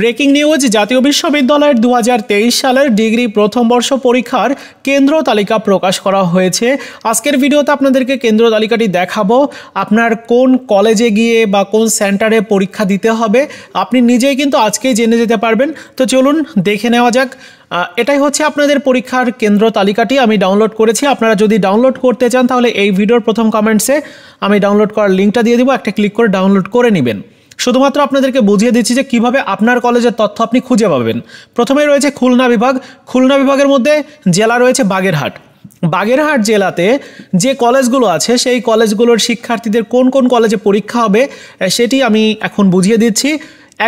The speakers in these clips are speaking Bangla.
ব্রেকিং নিউজ, জাতীয় বিশ্ববিদ্যালয়ের 2023 সালের ডিগ্রি প্রথম বর্ষ পরীক্ষার কেন্দ্র তালিকা প্রকাশ করা হয়েছে। আজকের ভিডিওতে আপনাদেরকে কেন্দ্র তালিকাটি দেখাবো। আপনার কোন কলেজে গিয়ে বা কোন সেন্টারে পরীক্ষা দিতে হবে আপনি নিজেই কিন্তু আজকেই জেনে যেতে পারবেন। তো চলুন দেখে নেওয়া যাক। এটাই হচ্ছে আপনাদের পরীক্ষার কেন্দ্র তালিকাটি আমি ডাউনলোড করেছি। আপনারা যদি ডাউনলোড করতে চান তাহলে এই ভিডিওর প্রথম কমেন্টসে আমি ডাউনলোড করার লিঙ্কটা দিয়ে দিব, একটা ক্লিক করে ডাউনলোড করে নেবেন। শুধুমাত্র আপনাদেরকে বুঝিয়ে দিচ্ছি যে কিভাবে আপনার কলেজের তথ্য আপনি খুঁজে পাবেন। প্রথমেই রয়েছে খুলনা বিভাগ। খুলনা বিভাগের মধ্যে জেলা রয়েছে বাগেরহাট। বাগেরহাট জেলাতে যে কলেজগুলো আছে সেই কলেজগুলোর শিক্ষার্থীদের কোন কোন কলেজে পরীক্ষা হবে সেটি আমি এখন বুঝিয়ে দিচ্ছি।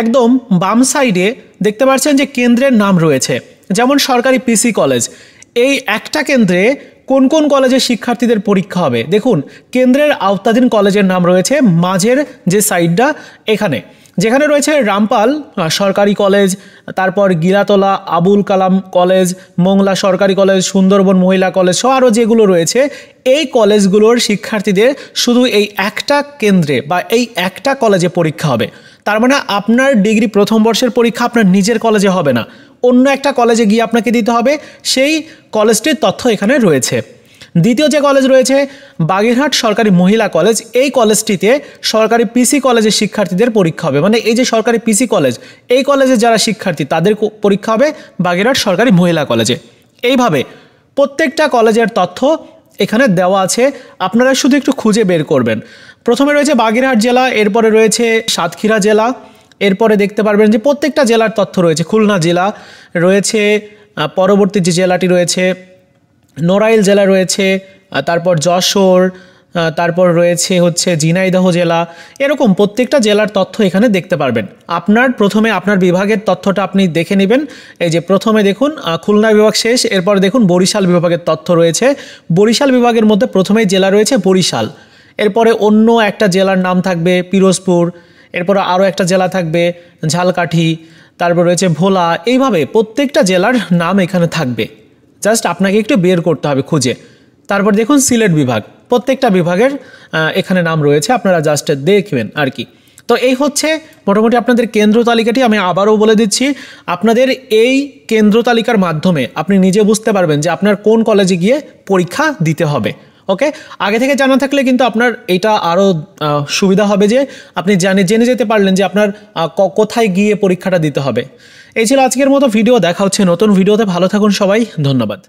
একদম বাম সাইডে দেখতে পাচ্ছেন যে কেন্দ্রের নাম রয়েছে, যেমন সরকারি পিসি কলেজ। এই একটা কেন্দ্রে কোন কোন কলেজের শিক্ষার্থীদের পরীক্ষা হবে দেখুন, কেন্দ্রের আওতাধীন কলেজের নাম রয়েছে মাঝের যে সাইডটা এখানে, যেখানে রয়েছে রামপাল সরকারি কলেজ, তারপর গিরাতলা আবুল কালাম কলেজ, মোংলা সরকারি কলেজ, সুন্দরবন মহিলা কলেজ সহ আরও যেগুলো রয়েছে, এই কলেজগুলোর শিক্ষার্থীদের শুধু এই একটা কেন্দ্রে বা এই একটা কলেজে পরীক্ষা হবে। তার মানে আপনার ডিগ্রি প্রথম বর্ষের পরীক্ষা আপনার নিজের কলেজে হবে না, অন্য একটা কলেজে গিয়ে আপনাকে দিতে হবে। সেই কলেজটির তথ্য এখানে রয়েছে। দ্বিতীয় যে কলেজ রয়েছে বাগেরহাট সরকারি মহিলা কলেজ, এই কলেজটিতে সরকারি পিসি কলেজের শিক্ষার্থীদের পরীক্ষা হবে। মানে এই যে সরকারি পিসি কলেজ, এই কলেজে যারা শিক্ষার্থী তাদের পরীক্ষা হবে বাগেরহাট সরকারি মহিলা কলেজে। এইভাবে প্রত্যেকটা কলেজের তথ্য এখানে দেওয়া আছে, আপনারা শুধু একটু খুঁজে বের করবেন। প্রথমে রয়েছে বাগেরহাট জেলা, এরপরে রয়েছে সাতক্ষীরা জেলা, এরপরে দেখতে পারবেন যে প্রত্যেকটা জেলার তথ্য রয়েছে। খুলনা জেলা রয়েছে, পরবর্তী যে জেলাটি রয়েছে নড়াইল জেলা রয়েছে, তারপর যশোর, তারপর রয়েছে হচ্ছে ঝিনাইদহ জেলা। এরকম প্রত্যেকটা জেলার তথ্য এখানে দেখতে পারবেন। প্রথমে আপনার বিভাগের তথ্যটা আপনি দেখে নেবেন। এই যে প্রথমে দেখুন খুলনা বিভাগ শেষ, এরপর দেখুন বরিশাল বিভাগের তথ্য রয়েছে। বরিশাল বিভাগের মধ্যে প্রথমেই জেলা রয়েছে বরিশাল, এরপরে অন্য একটা জেলার নাম থাকবে পিরোজপুর, এরপরে আরও একটা জেলা থাকবে ঝালকাঠি, তারপর রয়েছে ভোলা। এইভাবে প্রত্যেকটা জেলার নাম এখানে থাকবে, জাস্ট আপনাকে একটু বের করতে হবে খুঁজে। তারপর দেখুন সিলেট বিভাগ, প্রত্যেকটা বিভাগের এখানে নাম রয়েছে, আপনারা জাস্ট দেখবেন আর কি। তো এই হচ্ছে মোটামুটি আপনাদের কেন্দ্র তালিকাটি। আমি আবারও বলে দিচ্ছি, আপনাদের এই কেন্দ্র তালিকার মাধ্যমে আপনি নিজে বুঝতে পারবেন যে আপনার কোন কলেজে গিয়ে পরীক্ষা দিতে হবে। ওকে, আগে থেকে জানা থাকলে কিন্তু আপনার এটা আরও সুবিধা হবে যে আপনি জেনে যেতে পারলেন যে আপনার কোথায় গিয়ে পরীক্ষাটা দিতে হবে। এই ছিল আজকের মতো ভিডিও, দেখা হচ্ছে নতুন ভিডিওতে। ভালো থাকুন সবাই, ধন্যবাদ।